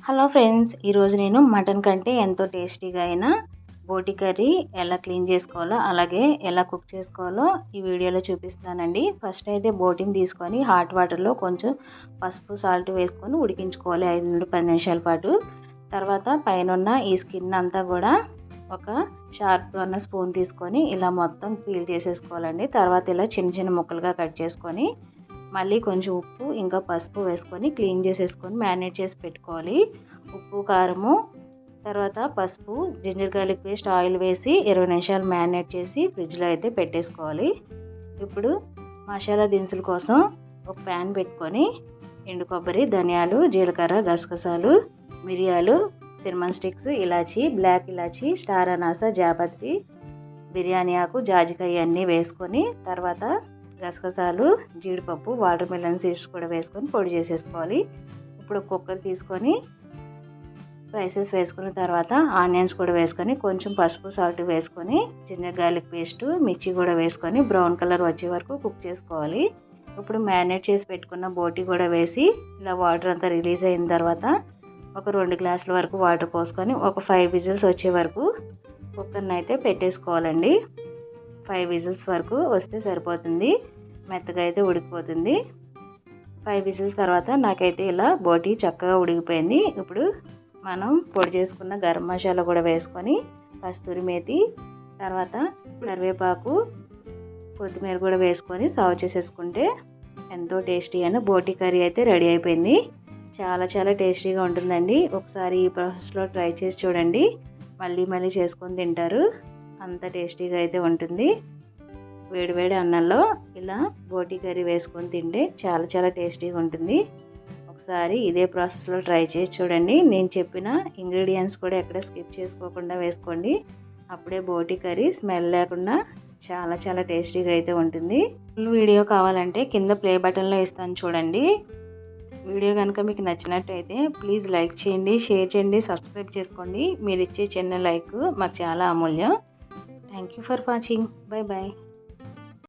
Hello friends, ఈరోజు నేను mutton కంటే ఎంతో టేస్టీగా అయిన బోటి కర్రీ ఎలా క్లీన్ చేసుకోవాలో అలాగే ఎలా కుక్ చేసుకోవాలో ఈ వీడియోలో చూపిస్తానండి. ఫస్ట్ అయితే బోటిని తీసుకొని హాట్ వాటర్లో కొంచెం పసుపు సాల్ట్ వేసుకొని ఉడికించుకోవాలి 5 నుండి 10 నిమిషాల పాటు. తర్వాత పైన ఈ స్కిన్ అంతా కూడా ఒక షార్ప్గా ఉన్న స్పూన్ తీసుకొని ఇలా మొత్తం పీల్ చేసేసుకోవాలండి. తర్వాత ఇలా చిన్న చిన్న ముక్కలుగా కట్ చేసుకొని మళ్ళీ కొంచెం ఉప్పు ఇంకా పసుపు వేసుకొని క్లీన్ చేసేసుకొని మ్యారినేట్ చేసి పెట్టుకోవాలి. ఉప్పు కారము తర్వాత పసుపు జింజర్ గార్లిక్ పేస్ట్ ఆయిల్ వేసి 20 నిమిషాలు మ్యారినేట్ చేసి ఫ్రిడ్జ్లో అయితే పెట్టేసుకోవాలి. ఇప్పుడు మసాలా దినుసుల కోసం ఒక ప్యాన్ పెట్టుకొని ఎండు కొబ్బరి, ధనియాలు, జీలకర్ర, గసగసాలు, మిరియాలు, సిన్నమన్ స్టిక్స్, ఇలాచీ, బ్లాక్ ఇలాచీ, స్టార్ అనాస, జాపత్రి, బిర్యానీ ఆకు, జాజికాయ అన్నీ వేసుకొని తర్వాత గసగసాలు, జీడిపప్పు, వాటర్ మెలన్ సీడ్స్ కూడా వేసుకొని పొడి చేసేసుకోవాలి. ఇప్పుడు కుక్కర్ తీసుకొని స్పైసెస్ వేసుకున్న తర్వాత ఆనియన్స్ కూడా వేసుకొని కొంచెం పసుపు సాల్ట్ వేసుకొని జింజర్ గార్లిక్ పేస్ట్, మిర్చి కూడా వేసుకొని బ్రౌన్ కలర్ వచ్చే వరకు కుక్ చేసుకోవాలి. ఇప్పుడు మ్యారినేట్ చేసి పెట్టుకున్న బోటి కూడా వేసి ఇలా వాటర్ అంతా రిలీజ్ అయిన తర్వాత ఒక 2 గ్లాసుల వరకు వాటర్ పోసుకొని ఒక 5 విజిల్స్ వచ్చే వరకు కుక్కర్ని అయితే పెట్టేసుకోవాలండి. 5 విజిల్స్ వరకు వస్తే సరిపోతుంది, మెత్తగా అయితే ఉడికిపోతుంది. 5 విజిల్స్ తర్వాత నాకైతే ఇలా బోటి చక్కగా ఉడికిపోయింది. ఇప్పుడు మనం పొడి చేసుకున్న గరం మసాలా కూడా వేసుకొని కస్తూరి మేతి తర్వాత కరివేపాకు, కొత్తిమీర కూడా వేసుకొని సర్వ్ చేసేసుకుంటే ఎంతో టేస్టీ అయిన బోటి కర్రీ అయితే రెడీ అయిపోయింది. చాలా చాలా టేస్టీగా ఉంటుందండి. ఒకసారి ఈ ప్రాసెస్లో ట్రై చేసి చూడండి, మళ్ళీ చేసుకొని తింటారు. అంత టేస్టీగా అయితే ఉంటుంది. వేడివేడి అన్నంలో ఇలా బోటి కర్రీ వేసుకొని తింటే చాలా చాలా టేస్టీగా ఉంటుంది. ఒకసారి ఇదే ప్రాసెస్లో ట్రై చేసి చూడండి. నేను చెప్పిన ఇంగ్రీడియంట్స్ కూడా ఎక్కడ స్కిప్ చేసుకోకుండా వేసుకోండి. అప్పుడే బోటి కర్రీ స్మెల్ లేకుండా చాలా చాలా టేస్టీగా అయితే ఉంటుంది. ఫుల్ వీడియో కావాలంటే కింద ప్లే బటన్లో ఇస్తాను చూడండి. వీడియో కనుక మీకు నచ్చినట్టయితే ప్లీజ్ లైక్ చేయండి, షేర్ చేయండి, సబ్స్క్రైబ్ చేసుకోండి. మీరు ఇచ్చే చిన్న లైక్ మాకు చాలా అమూల్యం. Thank you for watching. Bye bye.